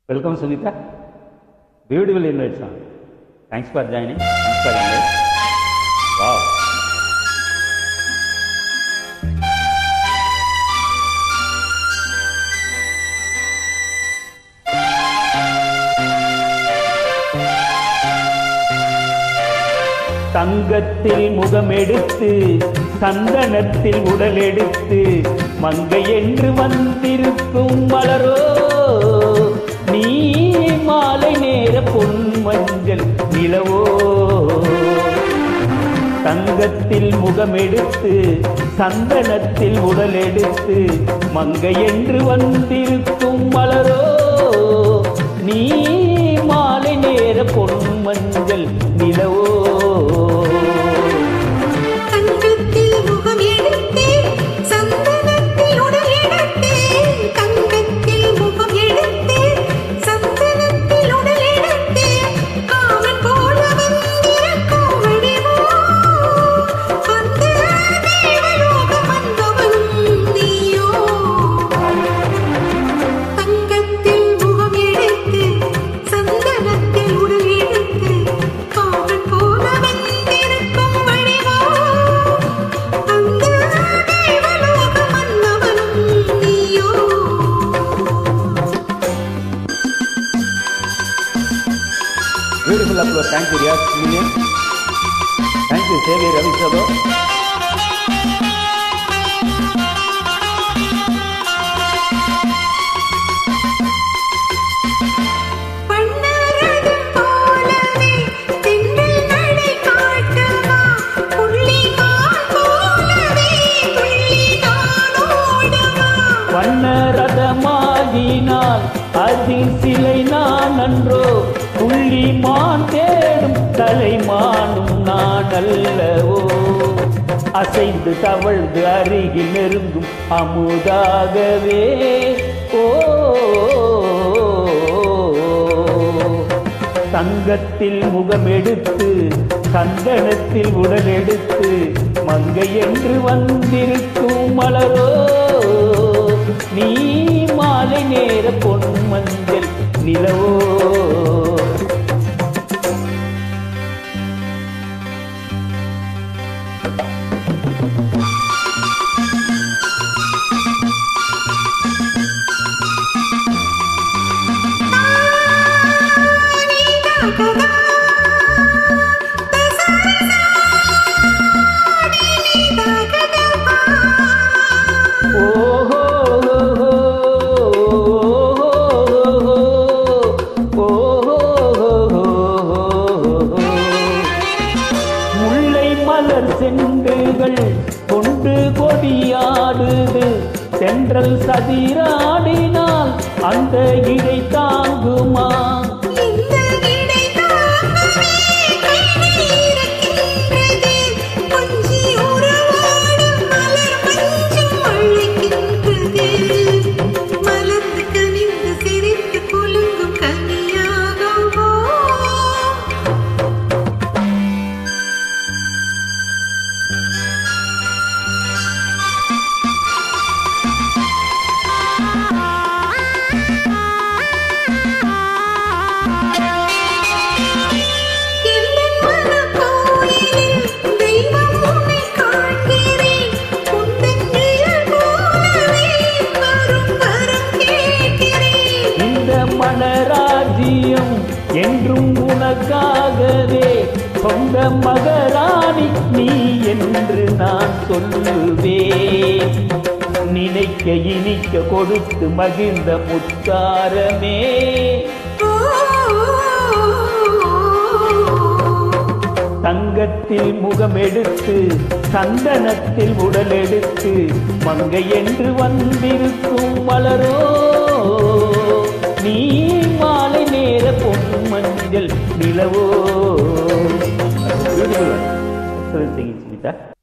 Welcome, Sunita. Beautiful invite song. Thanks for joining. Thanks for invite. Wow. தங்கத்தில் முகமெடுத்து சந்தனத்தில் உடலெடுத்து மங்கை என்று வந்திருக்கும் மலரோ நீ மாலை நேர பொன் மஞ்சள் நிலவோ. தங்கத்தில் முகமெடுத்து சந்தனத்தில் உடலெடுத்து மங்கை என்று வந்திருக்கும் மலரோ நீ மாலை நேர பொன் மஞ்சள் நிலவோ. Beautiful upload. Thank you, Riyaz Million. Thank you, Xavier Ravi Sabo. வண்ணரதமாகினால் அதில் சிலை நான் அன்றோ புள்ளிமான் தேடும் தலைமானும் நான் அல்லவோ. அசைந்து தவழ்ந்து அருகில் நெருங்கும் அமுதாகவே ஓ. தங்கத்தில் முகமெடுத்து சந்தனத்தில் உடலெடுத்து மங்கை என்று வந்திருக்கும் மலரோ நீ மாலை நேர பொன் மஞ்சள் நிலவோ. மலர் செண்டுகள் கொண்டு கொடியாடுது சென்றல் சதிராடினால் அந்த இடை தாங்குமா. மனராஜ்யம் என்றும் உனக்காகவே சொந்த மகராணி நீ என்று நான் சொல்லுவேன். நினைக்க இனிக்க கொடுத்து மகிழ்ந்த முத்தாரமே தங்கத்தில் முகமெடுத்து சந்தனத்தில் உடலெடுத்து மங்கை என்று வந்திருக்கும் மலரோ நீ மாலை நேர பொன் மஞ்சள் நிலவோ. Excellent singing, Smita.